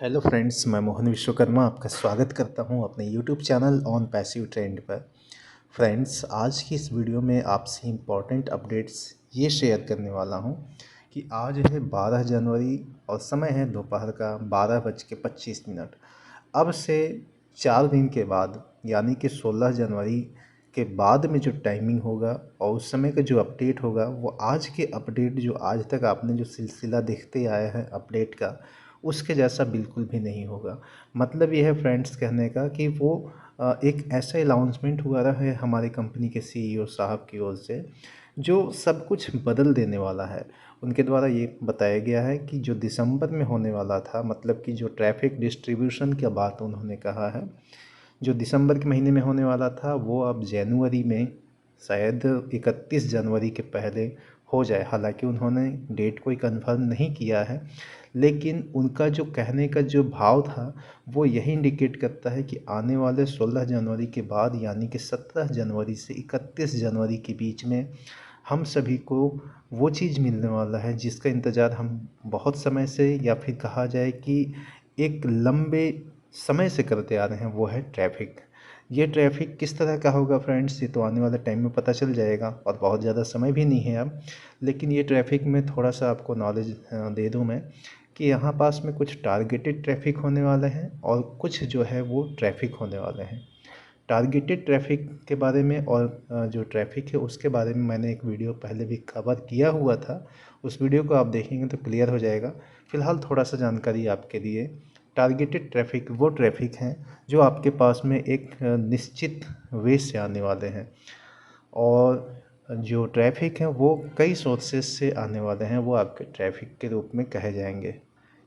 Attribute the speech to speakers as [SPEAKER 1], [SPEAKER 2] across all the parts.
[SPEAKER 1] Hello friends, मैं मोहन विश्वकर्मा आपका स्वागत करता हूं अपने YouTube channel on passive trend पर। फ्रेंड्स, आज की इस वीडियो में आपसे इम्पॉर्टेंट अपडेट्स ये शेयर करने वाला हूं कि आज है 12 जनवरी और समय है दोपहर का 12:25। अब से 4 दिन के बाद यानी कि 16 जनवरी के बाद में जो टाइमिंग होगा और उस समय का जो अपडेट होगा वो आज के अपडेट जो आज तक आपने जो सिलसिला देखते आए हैं अपडेट का, उसके जैसा बिल्कुल भी नहीं होगा। मतलब ये है फ्रेंड्स कहने का कि वो एक ऐसा अनाउंसमेंट हुआ रहा है हमारी कंपनी के सीईओ साहब की ओर से जो सब कुछ बदल देने वाला है। उनके द्वारा ये बताया गया है कि जो दिसंबर में होने वाला था, मतलब कि जो ट्रैफिक डिस्ट्रीब्यूशन की बात उन्होंने कहा है, जो दिसंबर के महीने में होने वाला था वो अब जनवरी में शायद 31 जनवरी के पहले हो जाए। हालांकि उन्होंने डेट कोई कंफर्म नहीं किया है, लेकिन उनका जो कहने का जो भाव था वो यही इंडिकेट करता है कि आने वाले 16 जनवरी के बाद यानी कि 17 जनवरी से 31 जनवरी के बीच में हम सभी को वो चीज़ मिलने वाला है जिसका इंतज़ार हम बहुत समय से, या फिर कहा जाए कि एक लंबे समय से करते आ रहे हैं, वो है ट्रैफ़िक। ये ट्रैफ़िक किस तरह का होगा फ्रेंड्स, ये तो आने वाले टाइम में पता चल जाएगा और बहुत ज़्यादा समय भी नहीं है अब। लेकिन ये ट्रैफ़िक में थोड़ा सा आपको नॉलेज दे दूँ मैं कि यहाँ पास में कुछ टारगेटेड ट्रैफ़िक होने वाले हैं और कुछ जो है वो ट्रैफ़िक होने वाले हैं। टारगेटेड ट्रैफ़िक के बारे में और जो ट्रैफ़िक है उसके बारे में मैंने एक वीडियो पहले भी कवर किया हुआ था। उस वीडियो को आप देखेंगे तो क्लियर हो जाएगा। फ़िलहाल थोड़ा सा जानकारी आपके लिए। टारगेटेड ट्रैफ़िक वो ट्रैफ़िक हैं जो आपके पास में एक निश्चित वे से आने वाले हैं, और जो ट्रैफ़िक हैं वो कई सोर्सेस से आने वाले हैं, वो आपके ट्रैफ़िक के रूप में कहे जाएंगे।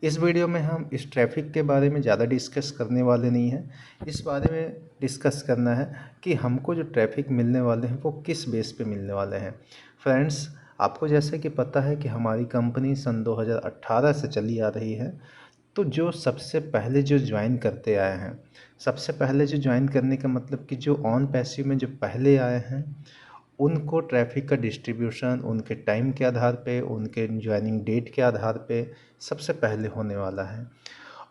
[SPEAKER 1] इस वीडियो में हम इस ट्रैफ़िक के बारे में ज़्यादा डिस्कस करने वाले नहीं हैं। इस बारे में डिस्कस करना है कि हमको जो ट्रैफ़िक मिलने वाले हैं वो किस बेस पे मिलने वाले हैं। फ्रेंड्स, आपको जैसे कि पता है कि हमारी कंपनी सन 2018 से चली आ रही है। तो जो सबसे पहले जो ज्वाइन करते आए हैं, सबसे पहले जो ज्वाइन करने का मतलब कि जो ऑन पैसिव में जो पहले आए हैं उनको ट्रैफ़िक का डिस्ट्रीब्यूशन उनके टाइम के आधार पे, उनके ज्वाइनिंग डेट के आधार पे सबसे पहले होने वाला है।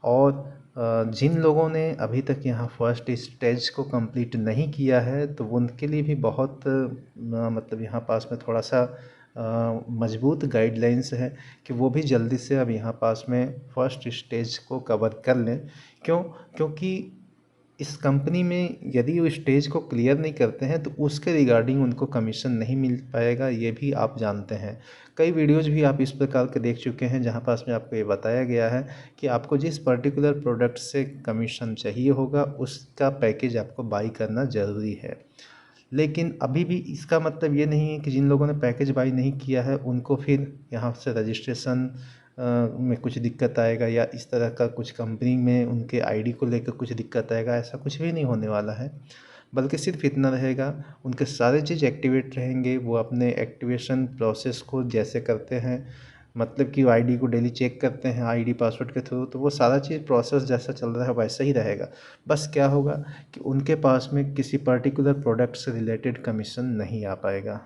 [SPEAKER 1] और जिन लोगों ने अभी तक यहाँ फर्स्ट स्टेज को कंप्लीट नहीं किया है तो उनके लिए भी बहुत मतलब यहाँ पास में थोड़ा सा मजबूत गाइडलाइंस है कि वो भी जल्दी से अब यहाँ पास में फर्स्ट स्टेज को कवर कर लें। क्यों? क्योंकि इस कंपनी में यदि वो स्टेज को क्लियर नहीं करते हैं तो उसके रिगार्डिंग उनको कमीशन नहीं मिल पाएगा, ये भी आप जानते हैं। कई वीडियोज़ भी आप इस प्रकार के देख चुके हैं जहाँ पास में आपको ये बताया गया है कि आपको जिस पर्टिकुलर प्रोडक्ट से कमीशन चाहिए होगा उसका पैकेज आपको बाई करना ज़रूरी है। लेकिन अभी भी इसका मतलब ये नहीं है कि जिन लोगों ने पैकेज बाई नहीं किया है उनको फिर यहाँ से रजिस्ट्रेशन में कुछ दिक्कत आएगा, या इस तरह का कुछ कंपनी में उनके आईडी को लेकर कुछ दिक्कत आएगा, ऐसा कुछ भी नहीं होने वाला है। बल्कि सिर्फ इतना रहेगा, उनके सारे चीज़ एक्टिवेट रहेंगे। वो अपने एक्टिवेशन प्रोसेस को जैसे करते हैं, मतलब कि आईडी को डेली चेक करते हैं आईडी पासवर्ड के थ्रू, तो वो सारा चीज़ प्रोसेस जैसा चल रहा है वैसा ही रहेगा। बस क्या होगा कि उनके पास में किसी पर्टिकुलर प्रोडक्ट से रिलेटेड कमीशन नहीं आ पाएगा।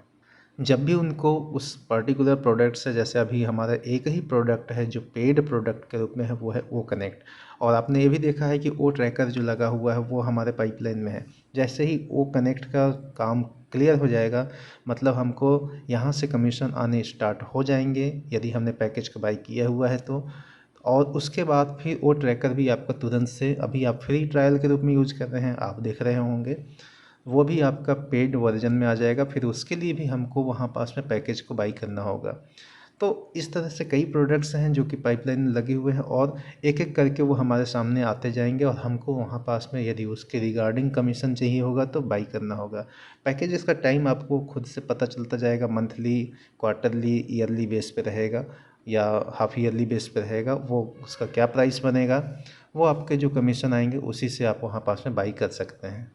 [SPEAKER 1] जब भी उनको उस पर्टिकुलर प्रोडक्ट से, जैसे अभी हमारा एक ही प्रोडक्ट है जो पेड प्रोडक्ट के रूप में है, वो है ओ कनेक्ट। और आपने ये भी देखा है कि ओ ट्रैकर जो लगा हुआ है वो हमारे पाइपलाइन में है। जैसे ही ओ कनेक्ट का काम क्लियर हो जाएगा, मतलब हमको यहाँ से कमीशन आने स्टार्ट हो जाएंगे यदि हमने पैकेज का बाई किया हुआ है तो। और उसके बाद फिर वो ट्रैकर भी आपका तुरंत से, अभी आप फ्री ट्रायल के रूप में यूज कर रहे हैं, आप देख रहे होंगे, वो भी आपका पेड वर्जन में आ जाएगा। फिर उसके लिए भी हमको वहाँ पास में पैकेज को बाई करना होगा। तो इस तरह से कई प्रोडक्ट्स हैं जो कि पाइपलाइन में लगे हुए हैं, और एक एक करके वो हमारे सामने आते जाएंगे और हमको वहाँ पास में यदि उसके रिगार्डिंग कमीशन चाहिए होगा तो बाई करना होगा। पैकेजेस का टाइम आपको खुद से पता चलता जाएगा, मंथली, क्वार्टरली, ईयरली बेस पे रहेगा या हाफ ईयरली बेस पे रहेगा। वो उसका क्या प्राइस बनेगा, वो आपके जो कमीशन आएंगे उसी से आप वहाँ पास में बाई कर सकते हैं।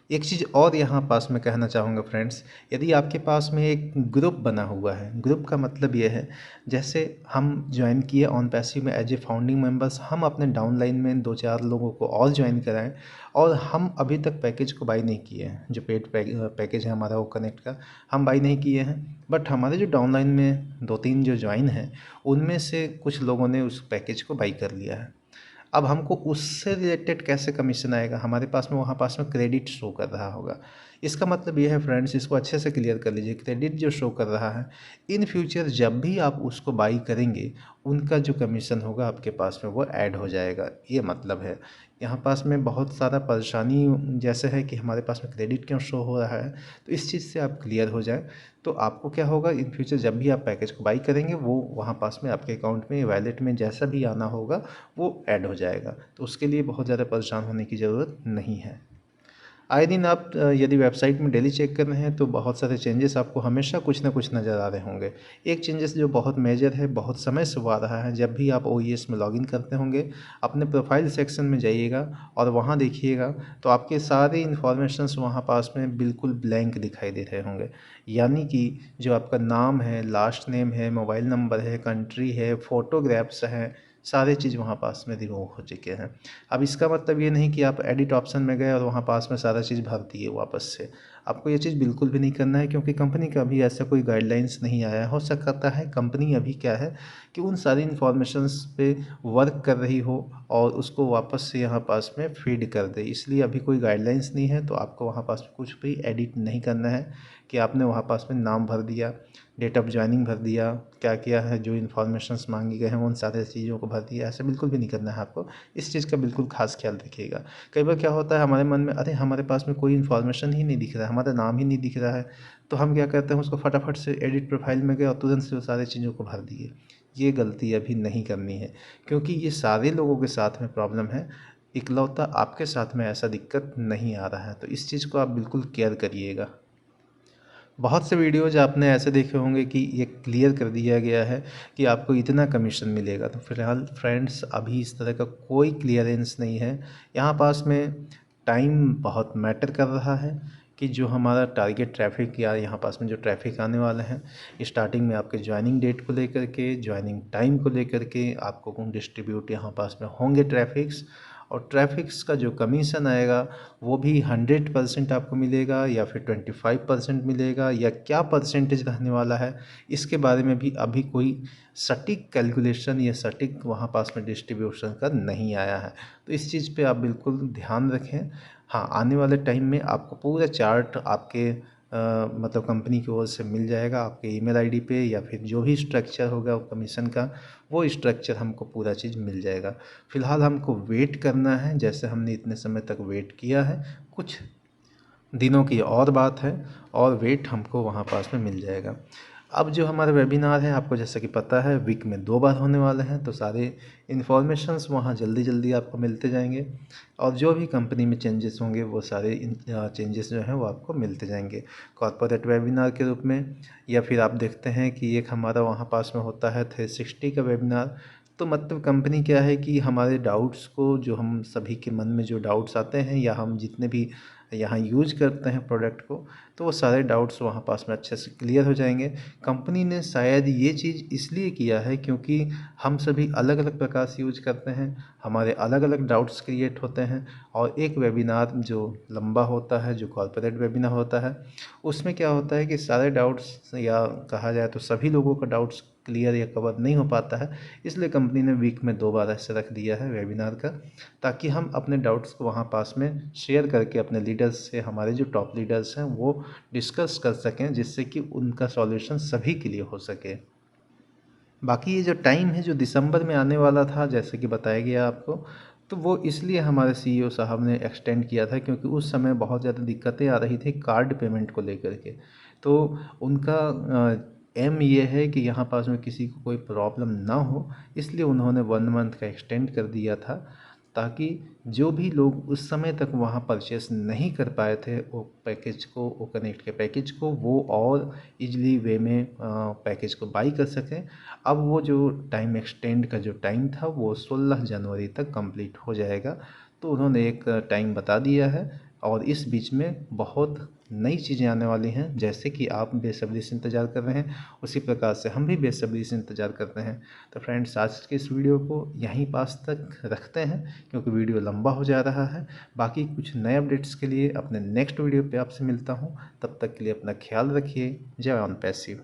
[SPEAKER 1] एक चीज़ और यहाँ पास में कहना चाहूँगा फ्रेंड्स, यदि आपके पास में एक ग्रुप बना हुआ है, ग्रुप का मतलब ये है, जैसे हम ज्वाइन किए ऑन पैसिव में एज ए फाउंडिंग मेंबर्स, हम अपने डाउनलाइन में 2-4 लोगों को और ज्वाइन कराएं, और हम अभी तक पैकेज को बाई नहीं किए हैं, जो पेड पैकेज है हमारा वो कनेक्ट का, हम बाई नहीं किए हैं। बट हमारे जो डाउनलाइन में 2-3 जो ज्वाइन हैं उनमें से कुछ लोगों ने उस पैकेज को बाई कर लिया है। अब हमको उससे रिलेटेड कैसे कमीशन आएगा, हमारे पास में वहाँ पास में क्रेडिट शो कर रहा होगा। इसका मतलब ये है फ्रेंड्स, इसको अच्छे से क्लियर कर लीजिए, क्रेडिट जो शो कर रहा है इन फ्यूचर जब भी आप उसको बाई करेंगे उनका जो कमीशन होगा आपके पास में वो ऐड हो जाएगा, ये मतलब है। यहाँ पास में बहुत सारा परेशानी जैसे है कि हमारे पास में क्रेडिट क्यों शो हो रहा है, तो इस चीज़ से आप क्लियर हो जाए तो आपको क्या होगा, इन फ्यूचर जब भी आप पैकेज को बाई करेंगे वो वहाँ पास में आपके अकाउंट में वैलेट में जैसा भी आना होगा वो ऐड हो जाएगा। तो उसके लिए बहुत ज़्यादा परेशान होने की ज़रूरत नहीं है। आए दिन आप यदि वेबसाइट में डेली चेक कर रहे हैं तो बहुत सारे चेंजेस आपको हमेशा कुछ ना कुछ नज़र आ रहे होंगे। एक चेंजेस जो बहुत मेजर है, बहुत समय से वो आ रहा है, जब भी आप ओईएस में लॉगिन करते होंगे अपने प्रोफाइल सेक्शन में जाइएगा और वहाँ देखिएगा तो आपके सारे इन्फॉर्मेशंस वहाँ पास में बिल्कुल ब्लैंक दिखाई दे रहे होंगे। यानी कि जो आपका नाम है, लास्ट नेम है, मोबाइल नंबर है, कंट्री है, फ़ोटोग्राफ्स हैं, सारे चीज़ वहाँ पास में रिमूव हो चुके हैं। अब इसका मतलब ये नहीं कि आप एडिट ऑप्शन में गए और वहाँ पास में सारा चीज़ भर दिए वापस से। आपको ये चीज़ बिल्कुल भी नहीं करना है, क्योंकि कंपनी का अभी ऐसा कोई गाइडलाइंस नहीं आया है। हो सकता है कंपनी अभी क्या है कि उन सारी इन्फॉर्मेशंस पे वर्क कर रही हो और उसको वापस से यहाँ पास में फीड कर दे, इसलिए अभी कोई गाइडलाइंस नहीं है। तो आपको वहाँ पास में कुछ भी एडिट नहीं करना है कि आपने वहाँ पास में नाम भर दिया, डेट ऑफ ज्वाइनिंग भर दिया, क्या किया है, जो इन्फॉर्मेशंस मांगी गए हैं उन सारे चीज़ों को भर दिया, ऐसा बिल्कुल भी नहीं करना है आपको। इस चीज़ का बिल्कुल खास ख्याल रखिएगा। कई बार क्या होता है हमारे मन में, अरे हमारे पास में कोई इन्फॉर्मेशन ही नहीं दिख रहा है, हमारा नाम ही नहीं दिख रहा है, तो हम क्या करते हैं उसको फटाफट से एडिट प्रोफाइल में गए और तुरंत से वो सारी चीज़ों को भर दिए। ये गलती अभी नहीं करनी है, क्योंकि ये सारे लोगों के साथ में प्रॉब्लम है, इकलौता आपके साथ में ऐसा दिक्कत नहीं आ रहा है। तो इस चीज़ को आप बिल्कुल केयर करिएगा। बहुत से वीडियोज़ आपने ऐसे देखे होंगे कि ये क्लियर कर दिया गया है कि आपको इतना कमीशन मिलेगा। तो फ़िलहाल फ्रेंड्स अभी इस तरह का कोई क्लियरेंस नहीं है। यहाँ पास में टाइम बहुत मैटर कर रहा है कि जो हमारा टारगेट ट्रैफ़िक या यहाँ पास में जो ट्रैफ़िक आने वाला है, स्टार्टिंग में आपके जॉइनिंग डेट को लेकर के, जॉइनिंग टाइम को लेकर के आपको डिस्ट्रीब्यूट यहाँ पास में होंगे ट्रैफ़िक्स। और ट्रैफ़िक्स का जो कमीशन आएगा वो भी 100% आपको मिलेगा या फिर 25% मिलेगा, या क्या परसेंटेज रहने वाला है इसके बारे में भी अभी कोई सटीक कैलकुलेशन या सटीक वहाँ पास में डिस्ट्रीब्यूशन का नहीं आया है। तो इस चीज़ पे आप बिल्कुल ध्यान रखें। हाँ, आने वाले टाइम में आपको पूरा चार्ट आपके मतलब कंपनी की ओर से मिल जाएगा आपके ईमेल आईडी पे, या फिर जो भी स्ट्रक्चर होगा कमीशन का वो स्ट्रक्चर हमको पूरा चीज़ मिल जाएगा। फ़िलहाल हमको वेट करना है, जैसे हमने इतने समय तक वेट किया है, कुछ दिनों की और बात है और वेट हमको वहाँ पास में मिल जाएगा। अब जो हमारा वेबिनार है आपको जैसा कि पता है वीक में 2 बार होने वाले हैं, तो सारे इन्फॉर्मेशंस वहाँ जल्दी जल्दी आपको मिलते जाएंगे और जो भी कंपनी में चेंजेस होंगे वो सारे चेंजेस जो हैं वो आपको मिलते जाएंगे कॉर्पोरेट वेबिनार के रूप में, या फिर आप देखते हैं कि एक हमारा वहाँ पास में होता है 360 का वेबिनार। तो मतलब कंपनी क्या है कि हमारे डाउट्स को, जो हम सभी के मन में जो डाउट्स आते हैं या हम जितने भी यहाँ यूज करते हैं प्रोडक्ट को, तो वो सारे डाउट्स वहाँ पास में अच्छे से क्लियर हो जाएंगे। कंपनी ने शायद ये चीज़ इसलिए किया है क्योंकि हम सभी अलग अलग प्रकार से यूज करते हैं, हमारे अलग अलग डाउट्स क्रिएट होते हैं, और एक वेबिनार जो लंबा होता है, जो कॉर्पोरेट वेबिनार होता है, उसमें क्या होता है कि सारे डाउट्स, या कहा जाए तो सभी लोगों का डाउट्स क्लियर या कवर नहीं हो पाता है। इसलिए कंपनी ने वीक में 2 बार ऐसे रख दिया है वेबिनार का, ताकि हम अपने डाउट्स को वहाँ पास में शेयर करके अपने लीडर्स से, हमारे जो टॉप लीडर्स हैं वो डिस्कस कर सकें, जिससे कि उनका सॉल्यूशन सभी के लिए हो सके। बाकी ये जो टाइम है जो दिसंबर में आने वाला था, जैसे कि बताया गया आपको, तो वो इसलिए हमारे सीईओ साहब ने एक्सटेंड किया था क्योंकि उस समय बहुत ज़्यादा दिक्कतें आ रही थी कार्ड पेमेंट को लेकर के। तो उनका एम ये है कि यहाँ पास में किसी को कोई प्रॉब्लम ना हो, इसलिए उन्होंने 1 मंथ का एक्सटेंड कर दिया था, ताकि जो भी लोग उस समय तक वहाँ परचेस नहीं कर पाए थे वो पैकेज को, वो कनेक्ट के पैकेज को, वो और इजली वे में पैकेज को बाई कर सकें। अब वो जो टाइम एक्सटेंड का जो टाइम था वो 16 जनवरी तक कंप्लीट हो जाएगा। तो उन्होंने एक टाइम बता दिया है और इस बीच में बहुत नई चीज़ें आने वाली हैं, जैसे कि आप बेसब्री से इंतज़ार कर रहे हैं उसी प्रकार से हम भी बेसब्री से इंतज़ार करते हैं। तो फ्रेंड्स आज के इस वीडियो को यहीं पास तक रखते हैं क्योंकि वीडियो लंबा हो जा रहा है। बाकी कुछ नए अपडेट्स के लिए अपने नेक्स्ट वीडियो पे आपसे मिलता हूँ। तब तक के लिए अपना ख्याल रखिए। जय ऑन पैसिव।